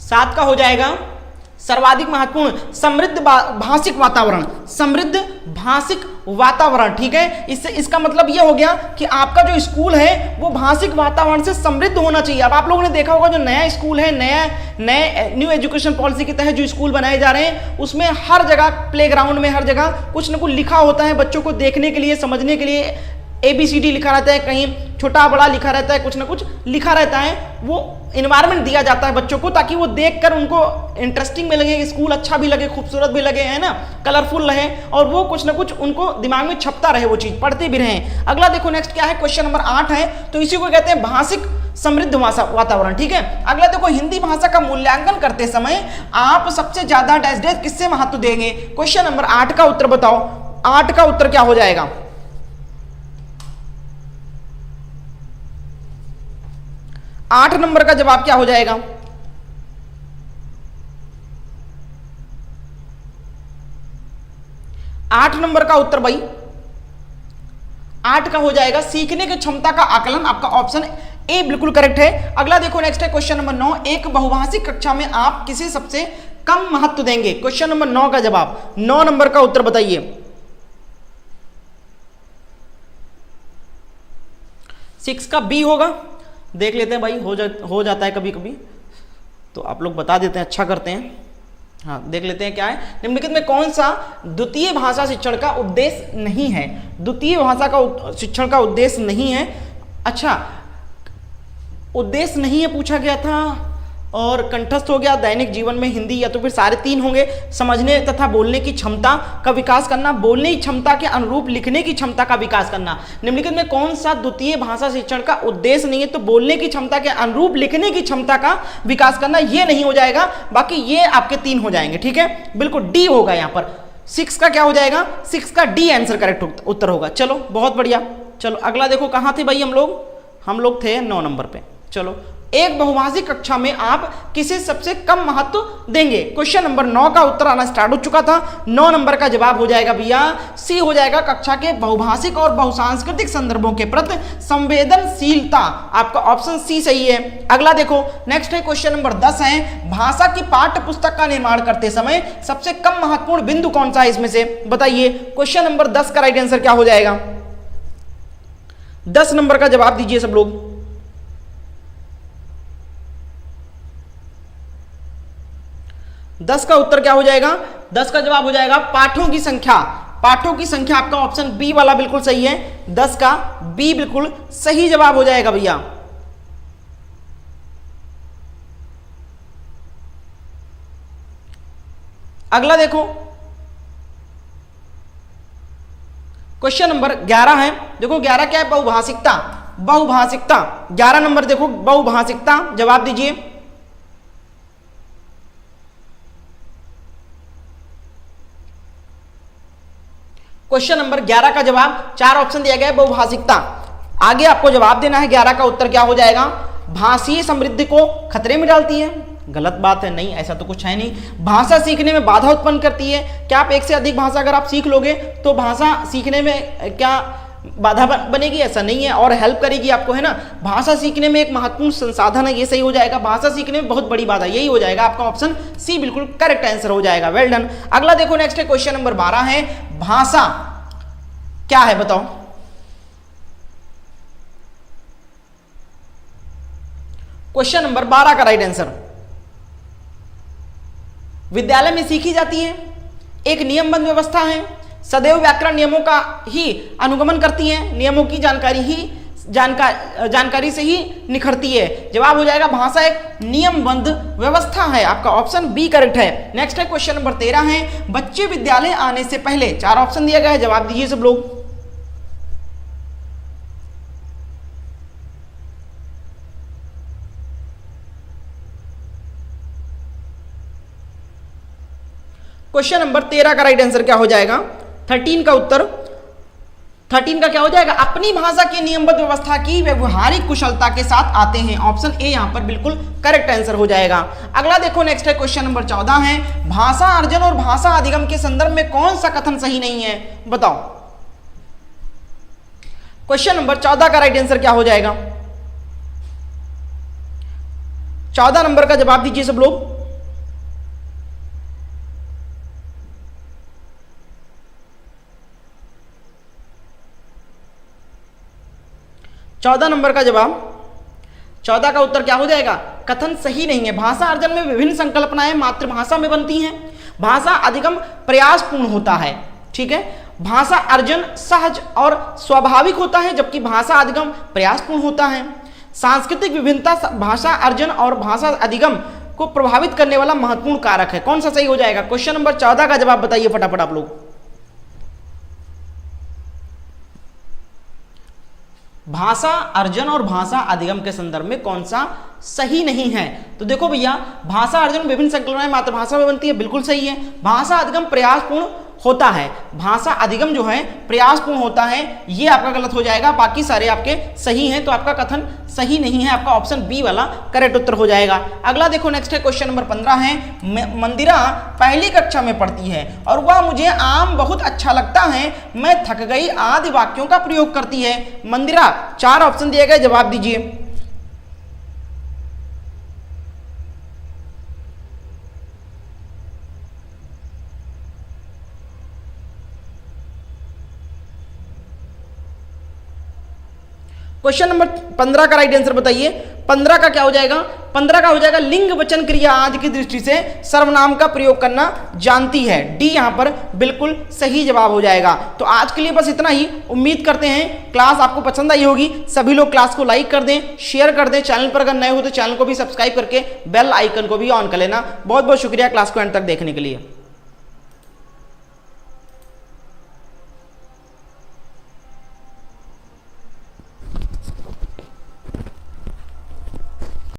Speaker 1: 7 का हो जाएगा सर्वाधिक महत्वपूर्ण समृद्ध भाषिक वातावरण, समृद्ध भाषिक वातावरण। ठीक है, इससे इसका मतलब यह हो गया कि आपका जो स्कूल है वो भाषिक वातावरण से समृद्ध होना चाहिए। अब आप लोगों ने देखा होगा जो नया स्कूल है, नए न्यू एजुकेशन पॉलिसी के तहत जो स्कूल बनाए जा रहे हैं, उसमें हर जगह प्लेग्राउंड में हर जगह कुछ न कुछ लिखा होता है बच्चों को देखने के लिए, समझने के लिए। ABCD लिखा रहता है, कहीं छोटा बड़ा लिखा रहता है, कुछ ना कुछ लिखा रहता है। वो इन्वायरमेंट दिया जाता है बच्चों को ताकि वो देखकर उनको इंटरेस्टिंग में लगे, स्कूल अच्छा भी लगे, खूबसूरत भी लगे, है ना, कलरफुल रहे, और वो कुछ ना कुछ उनको दिमाग में छपता रहे, वो चीज पढ़ते भी रहें। अगला देखो, नेक्स्ट क्या है? क्वेश्चन नंबर 8 है, तो इसी को कहते हैं भाषिक समृद्ध वातावरण। ठीक है, अगला देखो, हिंदी भाषा का मूल्यांकन करते समय आप सबसे ज्यादा डैश किससे महत्व देंगे? क्वेश्चन नंबर 8 का उत्तर बताओ। 8 का उत्तर क्या हो जाएगा? 8 नंबर का जवाब क्या हो जाएगा? 8 नंबर का उत्तर भाई 8 का हो जाएगा सीखने की क्षमता का आकलन। आपका ऑप्शन ए बिल्कुल करेक्ट है। अगला देखो, नेक्स्ट है क्वेश्चन नंबर 9, एक बहुभाषिक कक्षा में आप किसे सबसे कम महत्व देंगे। क्वेश्चन नंबर 9 का जवाब, 9 नंबर का उत्तर बताइए। 6 का बी होगा, देख लेते हैं भाई, हो जाता है कभी कभी, तो आप लोग बता देते हैं, अच्छा करते हैं। हाँ, देख लेते हैं क्या है। निम्नलिखित में कौन सा द्वितीय भाषा शिक्षण का उद्देश्य नहीं है? द्वितीय भाषा का शिक्षण का उद्देश्य नहीं है। अच्छा, उद्देश्य नहीं है पूछा गया था, और कंठस्थ हो गया दैनिक जीवन में हिंदी, या तो फिर सारे तीन होंगे। समझने तथा बोलने की क्षमता का विकास करना, बोलने की क्षमता के अनुरूप लिखने की क्षमता का विकास करना। निम्नलिखित में कौन सा द्वितीय भाषा शिक्षण का उद्देश्य नहीं है? तो बोलने की क्षमता के अनुरूप लिखने की क्षमता का विकास करना, ये नहीं हो जाएगा, बाकी ये आपके तीन हो जाएंगे। ठीक है, बिल्कुल डी होगा यहाँ पर। 6 का क्या हो जाएगा? 6 का डी आंसर करेक्ट उत्तर होगा। चलो बहुत बढ़िया। चलो अगला देखो, कहाँ थे भाई हम लोग थे 9 नंबर पे। चलो, एक बहुभाषिक कक्षा में आप किसे सबसे कम महत्व देंगे? क्वेश्चन नंबर 9 का उत्तर आना स्टार्ट हो चुका था। 9 नंबर का जवाब हो जाएगा भैया सी हो जाएगा, कक्षा के बहुभाषिक और बहुसांस्कृतिक संदर्भों के प्रति संवेदनशीलता। आपका ऑप्शन सी सही है। अगला देखो, नेक्स्ट है क्वेश्चन नंबर 10 है, भाषा की पाठ्य पुस्तक का निर्माण करते समय सबसे कम महत्वपूर्ण बिंदु कौन सा है इसमें से? बताइए। क्वेश्चन नंबर 10 का राइट आंसर क्या हो जाएगा? 10 नंबर का जवाब दीजिए सब लोग। 10 का उत्तर क्या हो जाएगा? 10 का जवाब हो जाएगा पाठों की संख्या। पाठों की संख्या आपका ऑप्शन बी वाला बिल्कुल सही है। 10 का बी बिल्कुल सही जवाब हो जाएगा भैया। अगला देखो, क्वेश्चन नंबर 11 है। देखो 11 क्या है? बहुभाषिकता। बहुभाषिकता 11 नंबर देखो, बहुभाषिकता। जवाब दीजिए। क्वेश्चन नंबर 11 का जवाब 4 ऑप्शन दिया गया है, बहुभाषिकता। आगे आपको जवाब देना है 11 का उत्तर क्या हो जाएगा? भाषीय समृद्धि को खतरे में डालती है। गलत बात है, नहीं, ऐसा तो कुछ है नहीं। भाषा सीखने में बाधा उत्पन्न करती है। क्या आप एक से अधिक भाषा अगर आप सीख लोगे तो भाषा सीखने में क्या बाधा बनेगी? ऐसा नहीं है, और हेल्प करेगी आपको, है ना। भाषा सीखने में एक महत्वपूर्ण संसाधन है, ये सही हो जाएगा। भाषा सीखने में बहुत बड़ी बाधा, यही हो जाएगा आपका ऑप्शन सी बिल्कुल करेक्ट आंसर हो जाएगा। Well done. अगला देखो, नेक्स्ट है क्वेश्चन नंबर 12 है, भाषा क्या है बताओ? क्वेश्चन नंबर 12 का राइट आंसर, विद्यालय में सीखी जाती है, एक नियमबद्ध व्यवस्था है, सदैव व्याकरण नियमों का ही अनुगमन करती है, नियमों की जानकारी से ही निखरती है। जवाब हो जाएगा भाषा एक नियमबद्ध व्यवस्था है। आपका ऑप्शन बी करेक्ट है। नेक्स्ट है क्वेश्चन नंबर 13 है, बच्चे विद्यालय आने से पहले 4 ऑप्शन दिया गया है। जवाब दीजिए सब लोग। क्वेश्चन नंबर 13 का राइट आंसर क्या हो जाएगा? 13 का उत्तर, 13 का क्या हो जाएगा? अपनी भाषा की नियमबद्ध व्यवस्था की व्यवहारिक कुशलता के साथ आते हैं। ऑप्शन ए यहां पर बिल्कुल करेक्ट आंसर हो जाएगा। अगला देखो, नेक्स्ट है क्वेश्चन नंबर 14 है, भाषा अर्जन और भाषा अधिगम के संदर्भ में कौन सा कथन सही नहीं है? बताओ। क्वेश्चन नंबर 14 का राइट आंसर क्या हो जाएगा? 14 नंबर का जवाब दीजिए सब लोग। चौदह नंबर का जवाब, 14 का उत्तर क्या हो जाएगा? कथन सही नहीं है। भाषा अर्जन में विभिन्न संकल्पनाएं मातृभाषा में बनती हैं। भाषा अधिगम प्रयासपूर्ण होता है। ठीक है, भाषा अर्जन सहज और स्वाभाविक होता है, जबकि भाषा अधिगम प्रयासपूर्ण होता है। सांस्कृतिक विभिन्नता भाषा अर्जन और भाषा अधिगम को प्रभावित करने वाला महत्वपूर्ण कारक है। कौन सा सही हो जाएगा? क्वेश्चन नंबर 14 का जवाब बताइए फटाफट आप लोग। भाषा अर्जन और भाषा अधिगम के संदर्भ में कौन सा सही नहीं है? तो देखो भैया, भाषा अर्जन विभिन्न संकल्पनाएं मातृभाषा में बनती है, बिल्कुल सही है। भाषा अधिगम प्रयासपूर्ण होता है, भाषा अधिगम जो है प्रयासपूर्ण होता है, ये आपका गलत हो जाएगा। बाकी सारे आपके सही हैं, तो आपका कथन सही नहीं है। आपका ऑप्शन बी वाला करेक्ट उत्तर हो जाएगा। अगला देखो, नेक्स्ट है क्वेश्चन नंबर 15 है, मंदिरा पहली कक्षा में पढ़ती है और वह मुझे आम बहुत अच्छा लगता है, मैं थक गई आदि वाक्यों का प्रयोग करती है। मंदिरा 4 ऑप्शन दिए गए, जवाब दीजिए। क्वेश्चन नंबर 15 का राइट आंसर बताइए। 15 का क्या हो जाएगा? 15 का हो जाएगा लिंग वचन क्रिया आज की दृष्टि से सर्वनाम का प्रयोग करना जानती है। डी यहां पर बिल्कुल सही जवाब हो जाएगा। तो आज के लिए बस इतना ही। उम्मीद करते हैं क्लास आपको पसंद आई होगी। सभी लोग क्लास को लाइक कर दें, शेयर कर दें। चैनल पर अगर नए हो तो चैनल को भी सब्सक्राइब करके बेल आइकन को भी ऑन कर लेना। बहुत बहुत शुक्रिया क्लास को एंड तक देखने के लिए।